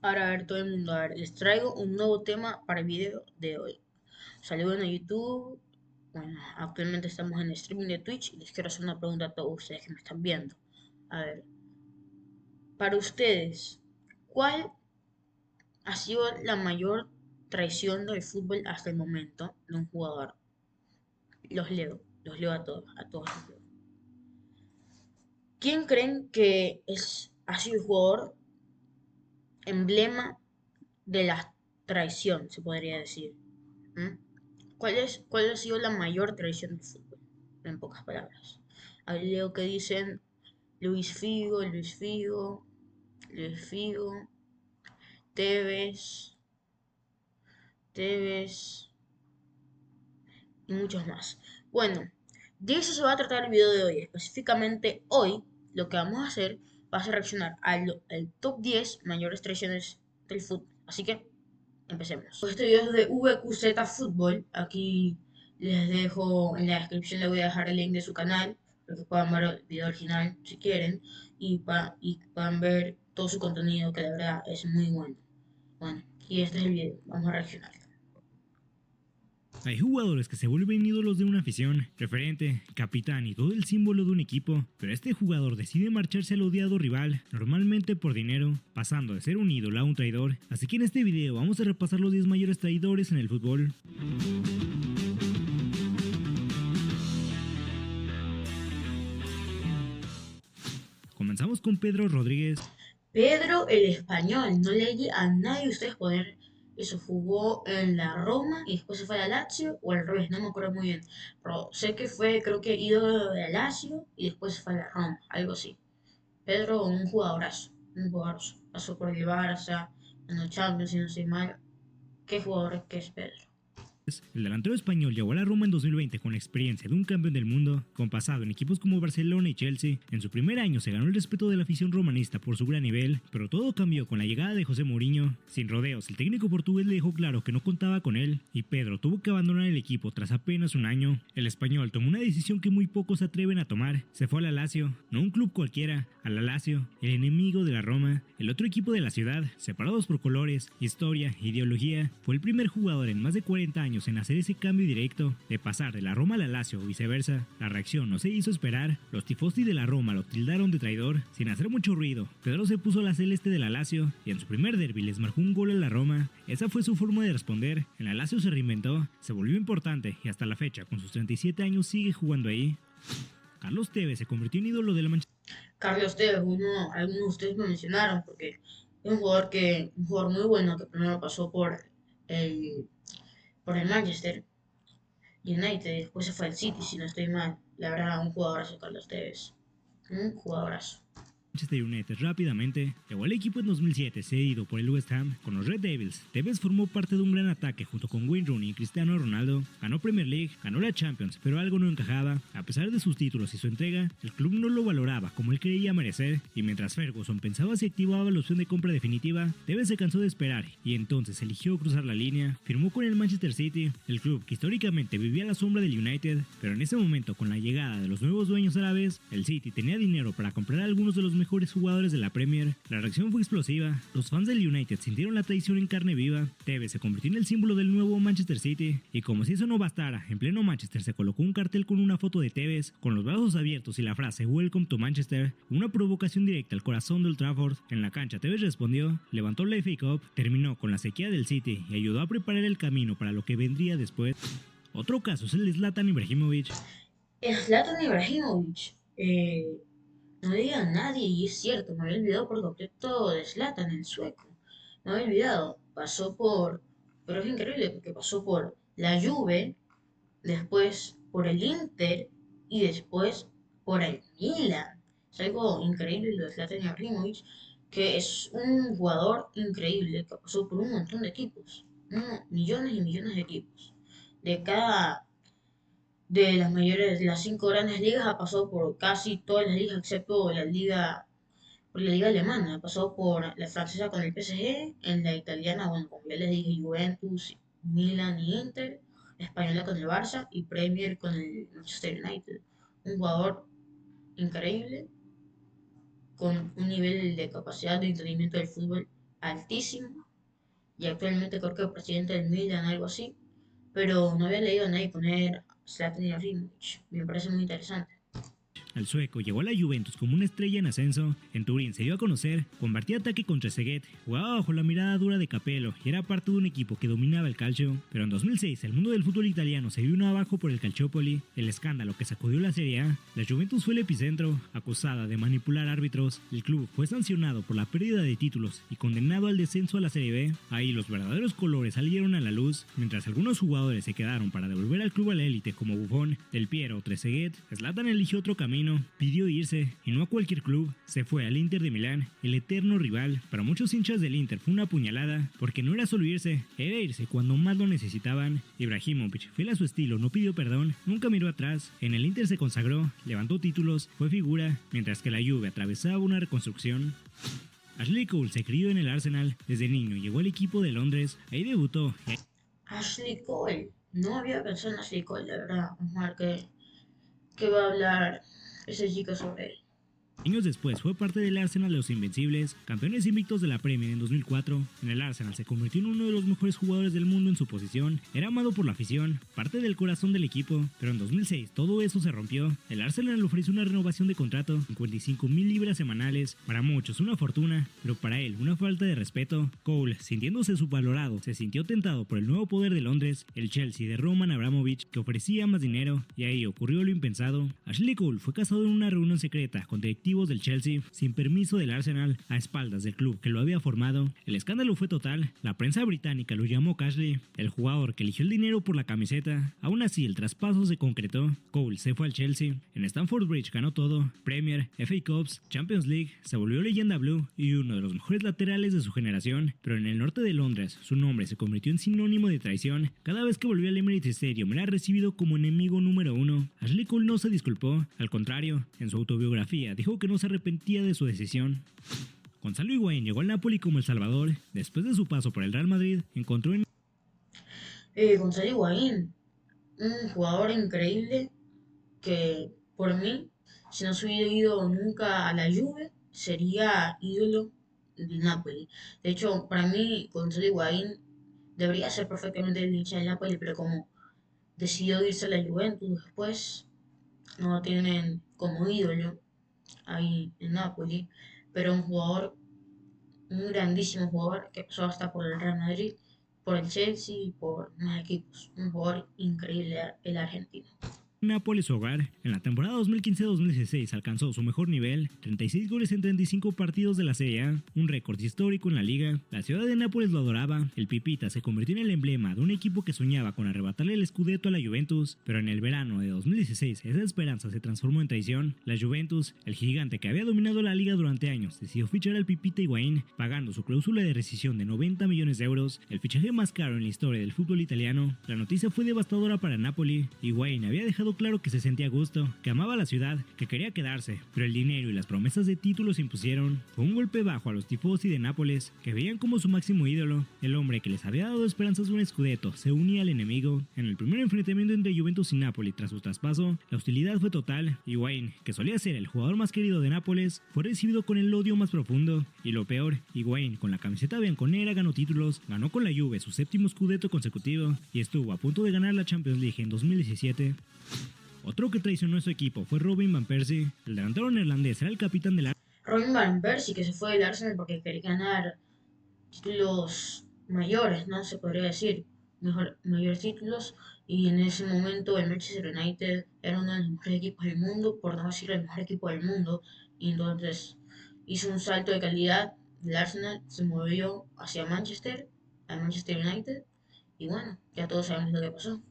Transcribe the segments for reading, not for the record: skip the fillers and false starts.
Ahora, a ver, todo el mundo, a ver, les traigo un nuevo tema para el video de hoy. Saludos en YouTube. Bueno, actualmente estamos en streaming de Twitch y les quiero hacer una pregunta a todos ustedes que me están viendo. A ver, para ustedes, ¿cuál ha sido la mayor traición del fútbol hasta el momento de un jugador? Los leo a todos los leo. ¿Quién creen que ha sido el jugador emblema de la traición, se podría decir? ¿Mm? ¿Cuál ha sido la mayor traición del fútbol? En pocas palabras. Ahí leo que dicen Luis Figo, Luis Figo, Luis Figo, Tevez, Tevez y muchos más. Bueno, de eso se va a tratar el video de hoy. Específicamente hoy, lo que vamos a hacer va a ser reaccionar al top 10 mayores traiciones del fútbol. Así que empecemos. Este video es de VQZ Fútbol. Aquí les dejo en la descripción, le voy a dejar el link de su canal para que puedan ver el video original si quieren y puedan ver todo su contenido, que la verdad es muy bueno. Bueno, y este es el video, vamos a reaccionar. Hay jugadores que se vuelven ídolos de una afición, referente, capitán y todo el símbolo de un equipo, pero este jugador decide marcharse al odiado rival, normalmente por dinero, pasando de ser un ídolo a un traidor. Así que en este video vamos a repasar los 10 mayores traidores en el fútbol. Comenzamos con Pedro Rodríguez. Pedro el Español, no leí a nadie de ustedes poder eso, jugó en la Roma y después se fue a la Lazio o al revés, no me acuerdo muy bien, pero sé que fue, creo que ido de la Lazio y después se fue a la Roma, algo así. Pedro, un jugadorazo, pasó por el Barça, en los Champions, si no soy mal, qué jugador que es Pedro. El delantero español llegó a la Roma en 2020 con la experiencia de un campeón del mundo, con pasado en equipos como Barcelona y Chelsea. En su primer año se ganó el respeto de la afición romanista por su gran nivel, pero todo cambió con la llegada de José Mourinho. Sin rodeos, el técnico portugués le dejó claro que no contaba con él, y Pedro tuvo que abandonar el equipo tras apenas un año. El español tomó una decisión que muy pocos se atreven a tomar. Se fue a la Lazio, no un club cualquiera, a la Lazio, el enemigo de la Roma, el otro equipo de la ciudad, separados por colores, historia, ideología. Fue el primer jugador en más de 40 años en hacer ese cambio directo, de pasar de la Roma a la Lazio o viceversa. La reacción no se hizo esperar, los tifosi de la Roma lo tildaron de traidor. Sin hacer mucho ruido, Pedro se puso la celeste de la Lazio y en su primer derbi les marcó un gol a la Roma. Esa fue su forma de responder. En la Lazio se reinventó, se volvió importante y hasta la fecha, con sus 37 años, sigue jugando ahí. Carlos Tevez se convirtió en ídolo de la Manchester. Carlos Tevez, algunos de ustedes me mencionaron porque es un jugador muy bueno que primero pasó por el Manchester United y después se fue al City, si no estoy mal. La verdad, un jugadorazo Carlos Tevez. Un jugadorazo. Manchester United rápidamente. Llegó al equipo en 2007, cedido por el West Ham con los Red Devils. Tevez formó parte de un gran ataque junto con Wayne Rooney y Cristiano Ronaldo. Ganó Premier League, ganó la Champions, pero algo no encajaba. A pesar de sus títulos y su entrega, el club no lo valoraba como él creía merecer, y mientras Ferguson pensaba si activaba la opción de compra definitiva, Tevez se cansó de esperar y entonces eligió cruzar la línea. Firmó con el Manchester City, el club que históricamente vivía a la sombra del United, pero en ese momento, con la llegada de los nuevos dueños árabes, el City tenía dinero para comprar a algunos de los mejores jugadores de la Premier. La reacción fue explosiva. Los fans del United sintieron la traición en carne viva. Tevez se convirtió en el símbolo del nuevo Manchester City, y como si eso no bastara, en pleno Manchester se colocó un cartel con una foto de Tevez, con los brazos abiertos y la frase "Welcome to Manchester", una provocación directa al corazón de Old Trafford. En la cancha Tevez respondió, levantó la FA Cup, terminó con la sequía del City y ayudó a preparar el camino para lo que vendría después. Otro caso es el de Zlatan Ibrahimovic. Zlatan Ibrahimovic. No diga a nadie, y es cierto, me había olvidado por completo de Zlatan, el sueco. Me había olvidado. Pero es increíble porque pasó por la Juve, después por el Inter y después por el Milan. Es algo increíble lo de Zlatan Ibrahimovic, que es un jugador increíble que pasó por un montón de equipos, millones y millones de equipos. De cada de las mayores, de las cinco grandes ligas, ha pasado por casi todas las ligas excepto por la liga alemana, ha pasado por la francesa con el PSG, en la italiana, bueno, como ya les dije, Juventus, Milan y Inter, española con el Barça y Premier con el Manchester United. Un jugador increíble, con un nivel de capacidad de entendimiento del fútbol altísimo y actualmente creo que presidente del Milan, algo así, pero no había leído a nadie poner Zlatan Ibrahimovic. Me parece muy interesante. El sueco llegó a la Juventus como una estrella en ascenso, en Turín se dio a conocer, compartía ataque contra Trezeguet, jugaba bajo la mirada dura de Capello y era parte de un equipo que dominaba el calcio, pero en 2006 el mundo del fútbol italiano se vino abajo por el Calciopoli, el escándalo que sacudió la Serie A, la Juventus fue el epicentro, acusada de manipular árbitros, el club fue sancionado por la pérdida de títulos y condenado al descenso a la Serie B, ahí los verdaderos colores salieron a la luz, mientras algunos jugadores se quedaron para devolver al club a la élite como Buffon, Del Piero o Trezeguet, Zlatan eligió otro camino, pidió irse y no a cualquier club, se fue al Inter de Milán, el eterno rival. Para muchos hinchas del Inter fue una puñalada, porque no era solo irse, era irse cuando más lo necesitaban. Ibrahimovic, fiel a su estilo, no pidió perdón, nunca miró atrás, en el Inter se consagró, levantó títulos, fue figura, mientras que la Juve atravesaba una reconstrucción. Ashley Cole se crió en el Arsenal, desde niño llegó al equipo de Londres, ahí debutó. Ashley Cole, no había pensado en Ashley Cole, de verdad. Vamos a ver qué va a hablar ese chico sobre él. Años después fue parte del Arsenal de los Invencibles, campeones invictos de la Premier en 2004. En el Arsenal se convirtió en uno de los mejores jugadores del mundo en su posición, era amado por la afición, parte del corazón del equipo, pero en 2006 todo eso se rompió. El Arsenal le ofreció una renovación de contrato, 55,000 libras semanales, para muchos una fortuna, pero para él una falta de respeto. Cole, sintiéndose subvalorado, se sintió tentado por el nuevo poder de Londres, el Chelsea de Roman Abramovich, que ofrecía más dinero, y ahí ocurrió lo impensado. Ashley Cole fue casado en una reunión secreta con directivos del Chelsea, sin permiso del Arsenal, a espaldas del club que lo había formado. El escándalo fue total, la prensa británica lo llamó Cashley, el jugador que eligió el dinero por la camiseta. Aún así el traspaso se concretó, Cole se fue al Chelsea, en Stamford Bridge ganó todo, Premier, FA Cups, Champions League, se volvió leyenda blue y uno de los mejores laterales de su generación, pero en el norte de Londres su nombre se convirtió en sinónimo de traición. Cada vez que volvió al Emirates Stadium era recibido como enemigo número uno. Ashley Cole no se disculpó, al contrario, en su autobiografía dijo que no se arrepentía de su decisión. Gonzalo Higuaín llegó al Napoli como El Salvador. Después de su paso por el Real Madrid, encontró en Gonzalo Higuaín, un jugador increíble que por mí, si no se hubiera ido nunca a la Juve, sería ídolo del Napoli. De hecho, para mí, Gonzalo Higuaín debería ser perfectamente el hincha del Napoli, pero como decidió irse a la Juventus después, no lo tienen como ídolo ahí en Napoli, pero un grandísimo jugador que pasó hasta por el Real Madrid, por el Chelsea y por más equipos. Un jugador increíble el argentino. Nápoles su hogar. En la temporada 2015-2016 alcanzó su mejor nivel, 36 goles en 35 partidos de la Serie A, un récord histórico en la liga. La ciudad de Nápoles lo adoraba, el Pipita se convirtió en el emblema de un equipo que soñaba con arrebatarle el Scudetto a la Juventus, pero en el verano de 2016 esa esperanza se transformó en traición. La Juventus, el gigante que había dominado la liga durante años, decidió fichar al Pipita Higuaín, pagando su cláusula de rescisión de 90 millones de euros, el fichaje más caro en la historia del fútbol italiano. La noticia fue devastadora para Napoli. Higuaín había dejado claro que se sentía a gusto, que amaba la ciudad, que quería quedarse, pero el dinero y las promesas de títulos se impusieron. Fue un golpe bajo a los tifosi de Nápoles, que veían como su máximo ídolo. El hombre que les había dado esperanzas de un Scudetto se unía al enemigo. En el primer enfrentamiento entre Juventus y Napoli tras su traspaso, la hostilidad fue total. Higuaín, que solía ser el jugador más querido de Nápoles, fue recibido con el odio más profundo. Y lo peor, Higuaín con la camiseta bianconera ganó títulos, ganó con la Juve su séptimo Scudetto consecutivo y estuvo a punto de ganar la Champions League en 2017. Otro que traicionó a su equipo fue Robin Van Persie. El delantero neerlandés era el capitán del Robin Van Persie, que se fue del Arsenal porque quería ganar títulos mayores, ¿no? Se podría decir, mayores títulos. Y en ese momento el Manchester United era uno de los mejores equipos del mundo, por no decir el mejor equipo del mundo. Y entonces hizo un salto de calidad del Arsenal, se movió hacia Manchester, al Manchester United. Y bueno, ya todos sabemos lo que pasó.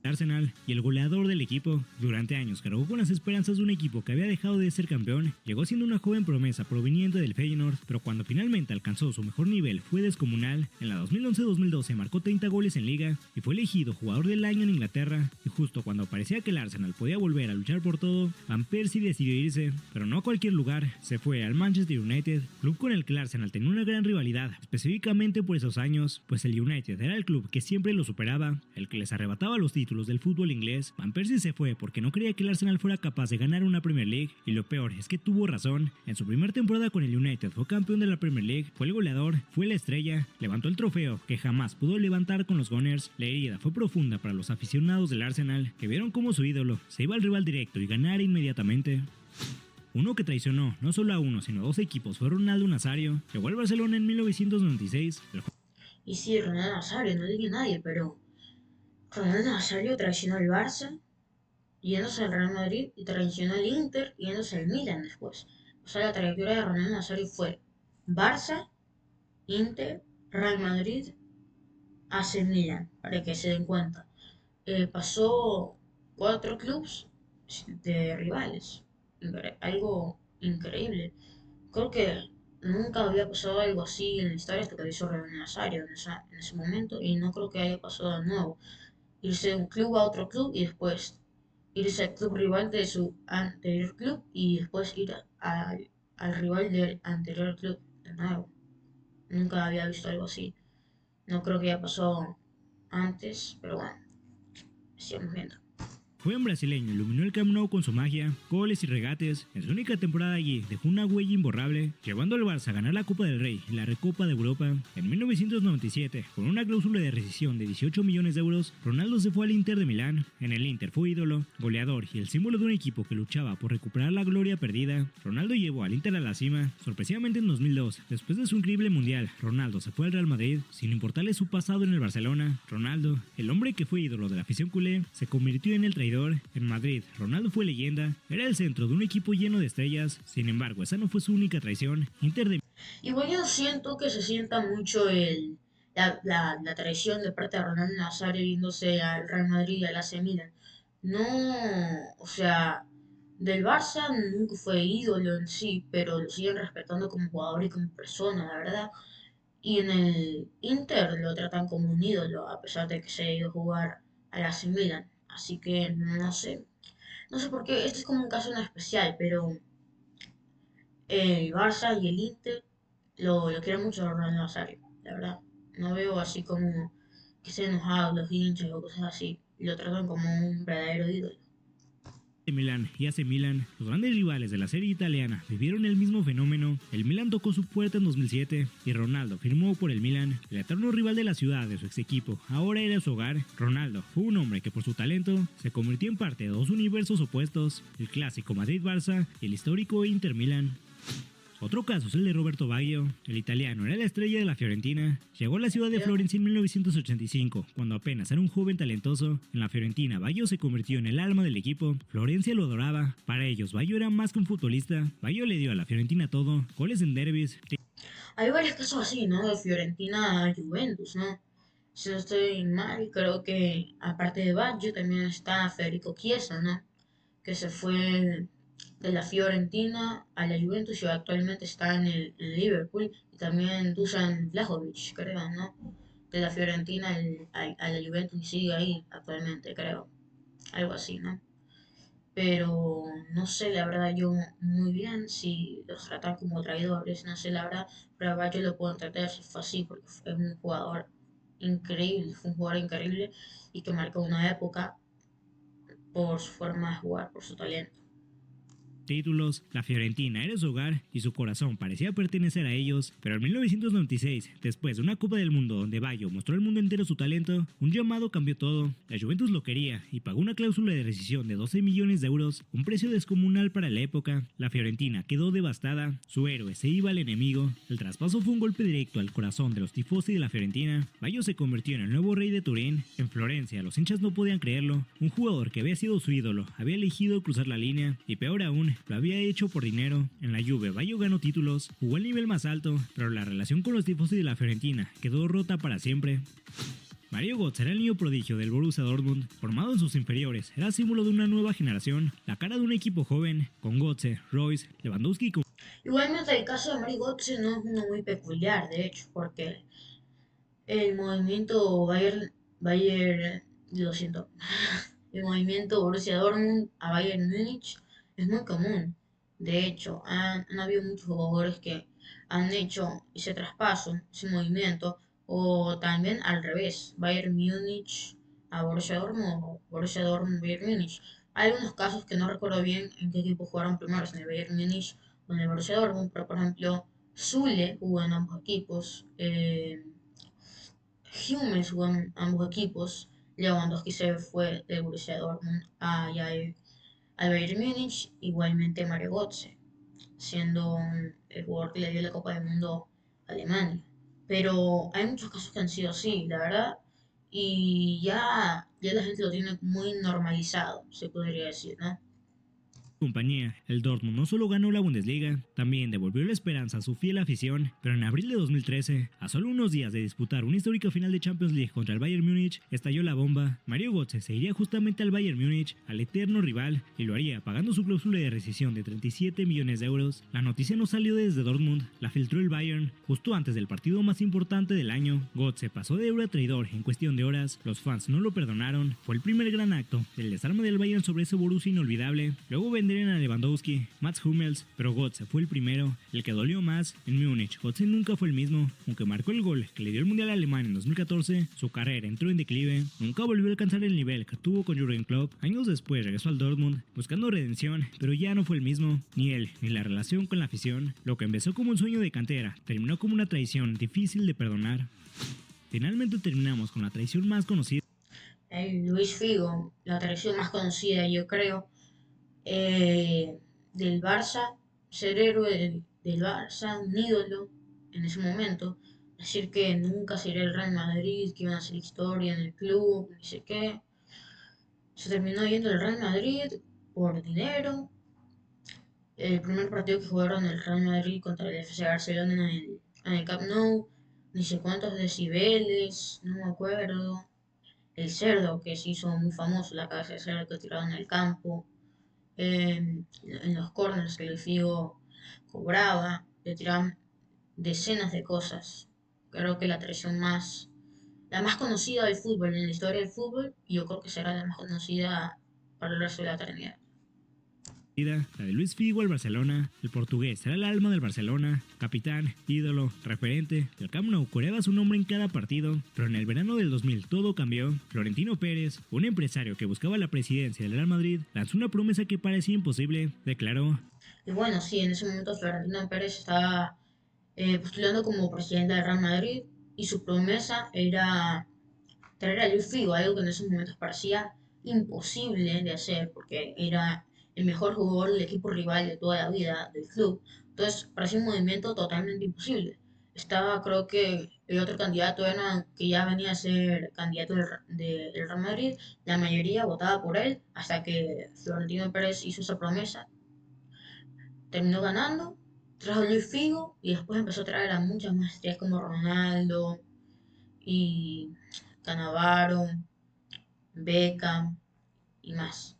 Arsenal y el goleador del equipo. Durante años cargó con las esperanzas de un equipo que había dejado de ser campeón. Llegó siendo una joven promesa proveniente del Feyenoord, pero cuando finalmente alcanzó su mejor nivel fue descomunal. En la 2011-2012 marcó 30 goles en liga y fue elegido jugador del año en Inglaterra. Y justo cuando parecía que el Arsenal podía volver a luchar por todo, Van Persie decidió irse, pero no a cualquier lugar. Se fue al Manchester United, club con el que el Arsenal tenía una gran rivalidad, específicamente por esos años, pues el United era el club que siempre lo superaba, el que les arrebataba los títulos títulos del fútbol inglés, Van Persie se fue porque no creía que el Arsenal fuera capaz de ganar una Premier League, y lo peor es que tuvo razón. En su primera temporada con el United fue campeón de la Premier League, fue el goleador, fue la estrella, levantó el trofeo que jamás pudo levantar con los Gunners. La herida fue profunda para los aficionados del Arsenal, que vieron como su ídolo se iba al rival directo y ganara inmediatamente. Uno que traicionó no solo a uno sino a dos equipos fue Ronaldo Nazario. Llegó al Barcelona en 1996. Y sí, Ronaldo Nazario, no diría nadie, pero Ronaldo Nazario traicionó al Barça, yéndose al Real Madrid, y traicionó al Inter, yéndose al Milan después. O sea, la trayectoria de Ronaldo Nazario fue Barça, Inter, Real Madrid, AC Milan, para que se den cuenta. Pasó 4 clubes de rivales. Algo increíble. Creo que nunca había pasado algo así en la historia hasta que lo hizo Ronaldo Nazario en ese momento, y no creo que haya pasado de nuevo. Irse de un club a otro club y después irse al club rival de su anterior club y después ir al rival del anterior club de nuevo. Nunca había visto algo así. No creo que haya pasado antes, pero bueno, sigamos viendo. Joven brasileño iluminó el Camp Nou con su magia, goles y regates. En su única temporada allí dejó una huella imborrable, llevando al Barça a ganar la Copa del Rey y la Recopa de Europa. En 1997, con una cláusula de rescisión de 18 millones de euros, Ronaldo se fue al Inter de Milán. En el Inter fue ídolo, goleador y el símbolo de un equipo que luchaba por recuperar la gloria perdida. Ronaldo llevó al Inter a la cima. Sorpresivamente en 2002, después de su increíble mundial, Ronaldo se fue al Real Madrid, sin importarle su pasado en el Barcelona. Ronaldo, el hombre que fue ídolo de la afición culé, se convirtió en el traidor. En Madrid, Ronaldo fue leyenda, era el centro de un equipo lleno de estrellas. Sin embargo, esa no fue su única traición. Inter de Igual yo siento que se sienta mucho la traición de parte de Ronaldo Nazario yéndose al Real Madrid y al AC Milan. No, o sea, del Barça nunca fue ídolo en sí, pero lo siguen respetando como jugador y como persona, la verdad. Y en el Inter lo tratan como un ídolo, a pesar de que se haya ido a jugar al AC Milan. Así que no sé. No sé por qué, este es como un caso en especial, pero el Barça y el Inter lo quieren mucho a Ronaldo Nazario, la verdad. No veo así como que estén enojados los hinchas o cosas así. Lo tratan como un verdadero ídolo. Milán y AC Milan, los grandes rivales de la serie italiana, vivieron el mismo fenómeno. El Milan tocó su puerta en 2007 y Ronaldo firmó por el Milan. El eterno rival de la ciudad de su ex equipo ahora era su hogar. Ronaldo fue un hombre que por su talento se convirtió en parte de dos universos opuestos, el clásico Madrid-Barça y el histórico Inter-Milan. Otro caso es el de Roberto Baggio. El italiano era la estrella de la Fiorentina. Llegó a la ciudad de Florencia en 1985, cuando apenas era un joven talentoso. En la Fiorentina, Baggio se convirtió en el alma del equipo. Florencia lo adoraba. Para ellos, Baggio era más que un futbolista. Baggio le dio a la Fiorentina todo, goles en derbis. Hay varios casos así, ¿no? De Fiorentina a Juventus, ¿no? Si no estoy mal, creo que aparte de Baggio también está Federico Chiesa, ¿no? Que se fue de la Fiorentina a la Juventus y actualmente está en Liverpool. Y también Dusan Vlahovic, creo, ¿no? De la Fiorentina a la Juventus y sigue ahí actualmente, creo. Algo así, ¿no? Pero no sé la verdad yo muy bien si los tratan como traidores, no sé la verdad, pero a Baggio lo puedo entender si fue así, porque es un jugador increíble, fue un jugador increíble y que marcó una época por su forma de jugar, por su talento. Títulos, la Fiorentina era su hogar y su corazón parecía pertenecer a ellos, pero en 1996, después de una Copa del Mundo donde Baggio mostró al mundo entero su talento, un llamado cambió todo. La Juventus lo quería y pagó una cláusula de rescisión de 12 millones de euros, un precio descomunal para la época. La Fiorentina quedó devastada, su héroe se iba al enemigo. El traspaso fue un golpe directo al corazón de los tifosi de la Fiorentina. Baggio se convirtió en el nuevo rey de Turín. En Florencia, los hinchas no podían creerlo. Un jugador que había sido su ídolo había elegido cruzar la línea y peor aún, lo había hecho por dinero. En la Juve, Baggio ganó títulos, jugó al nivel más alto, pero la relación con los tifosi de la Fiorentina quedó rota para siempre. Mario Götze era el niño prodigio del Borussia Dortmund, formado en sus inferiores, era símbolo de una nueva generación, la cara de un equipo joven, con Götze, Royce, Lewandowski. Igualmente el caso de Mario Götze no es uno muy peculiar, de hecho, porque el movimiento lo siento, el movimiento Borussia Dortmund a Bayern Múnich es muy común. De hecho, han habido muchos jugadores que han hecho ese traspaso, ese movimiento, o también al revés, Bayern Múnich a Borussia Dortmund o Borussia Dortmund Bayern Múnich. Hay algunos casos que no recuerdo bien en qué equipo jugaron primero, si en el Bayern Múnich o en el Borussia Dortmund, pero por ejemplo, Zule jugó en ambos equipos, Hummels jugó en ambos equipos, Lewandowski se fue del Borussia Dortmund al Bayern Múnich, igualmente Mario Götze, siendo el jugador que le dio la Copa del Mundo a Alemania. Pero hay muchos casos que han sido así, la verdad, y ya la gente lo tiene muy normalizado, se podría decir, ¿no? Compañía, el Dortmund no solo ganó la Bundesliga, también devolvió la esperanza a su fiel afición, pero en abril de 2013, a solo unos días de disputar una histórica final de Champions League contra el Bayern Múnich, estalló la bomba. Mario Götze se iría justamente al Bayern Múnich, al eterno rival, y lo haría pagando su cláusula de rescisión de 37 millones de euros. La noticia no salió desde Dortmund, la filtró el Bayern justo antes del partido más importante del año. Götze pasó de héroe a traidor en cuestión de horas, los fans no lo perdonaron, fue el primer gran acto, el desarme del Bayern sobre ese Borussia inolvidable. Luego venderían a Lewandowski, Mats Hummels, pero Götze fue el primero, el que dolió más. En Múnich, Götze nunca fue el mismo, aunque marcó el gol que le dio el Mundial alemán en 2014, su carrera entró en declive, nunca volvió a alcanzar el nivel que tuvo con Jürgen Klopp. Años después regresó al Dortmund, buscando redención, pero ya no fue el mismo, ni él, ni la relación con la afición. Lo que empezó como un sueño de cantera, terminó como una traición difícil de perdonar. Finalmente terminamos con la traición más conocida. Luis Figo, la traición más conocida, yo creo, del Barça, ser héroe del Barça, un ídolo en ese momento, decir que nunca sería el Real Madrid, que iban a hacer historia en el club, ni sé qué. Se terminó yendo el Real Madrid por dinero. El primer partido que jugaron el Real Madrid contra el FC Barcelona en el Camp Nou, ni sé cuántos decibeles, no me acuerdo. El cerdo que se hizo muy famoso, la cabeza de cerdo que tiraron en el campo, en los corners que el Figo cobraba, le tiraban decenas de cosas. Creo que la más conocida del fútbol, en la historia del fútbol, y yo creo que será la más conocida para el resto de la eternidad. La de Luis Figo al Barcelona, el portugués era el alma del Barcelona, capitán, ídolo, referente, el Camp Nou coreaba su nombre en cada partido, pero en el verano del 2000 todo cambió. Florentino Pérez, un empresario que buscaba la presidencia del Real Madrid, lanzó una promesa que parecía imposible, declaró: Y bueno, sí, en ese momento Florentino Pérez estaba postulando como presidente del Real Madrid y su promesa era traer a Luis Figo, algo que en esos momentos parecía imposible de hacer porque era el mejor jugador del equipo rival de toda la vida del club. Entonces parecía un movimiento totalmente imposible. Estaba, creo que el otro candidato era que ya venía a ser candidato del Real Madrid, la mayoría votaba por él hasta que Florentino Pérez hizo esa promesa, terminó ganando, trajo a Luis Figo y después empezó a traer a muchas más estrellas como Ronaldo y Cannavaro, Beckham y más.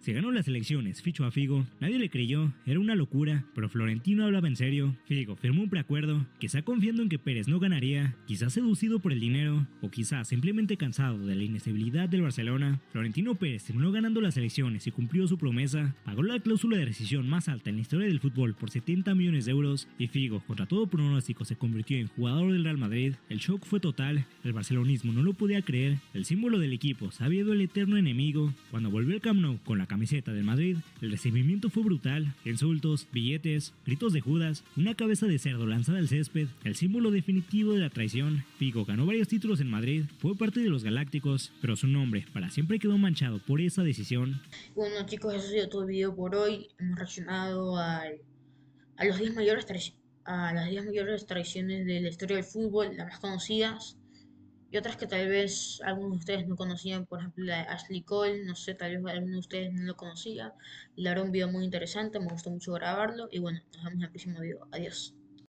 se ganó las elecciones, fichó a Figo, nadie le creyó, era una locura, pero Florentino hablaba en serio. Figo firmó un preacuerdo, quizá confiando en que Pérez no ganaría, quizá seducido por el dinero, o quizá simplemente cansado de la inestabilidad del Barcelona. Florentino Pérez terminó ganando las elecciones y cumplió su promesa, pagó la cláusula de rescisión más alta en la historia del fútbol por 70 millones de euros, y Figo, contra todo pronóstico, se convirtió en jugador del Real Madrid. El shock fue total, el barcelonismo no lo podía creer, el símbolo del equipo se había ido el eterno enemigo. Cuando volvió al Camp Nou con la camiseta del Madrid, el recibimiento fue brutal, insultos, billetes, gritos de Judas, una cabeza de cerdo lanzada al césped, el símbolo definitivo de la traición. Figo ganó varios títulos en Madrid, fue parte de los Galácticos, pero su nombre para siempre quedó manchado por esa decisión. Bueno chicos, eso ha sido todo el video por hoy. Hemos reaccionado a los 10 a las 10 mayores traiciones de la historia del fútbol, las más conocidas, y otras que tal vez algunos de ustedes no conocían, por ejemplo la de Ashley Cole, no sé, tal vez alguno de ustedes no lo conocía. Y la verdad un video muy interesante, me gustó mucho grabarlo y bueno, nos vemos en el próximo video. Adiós.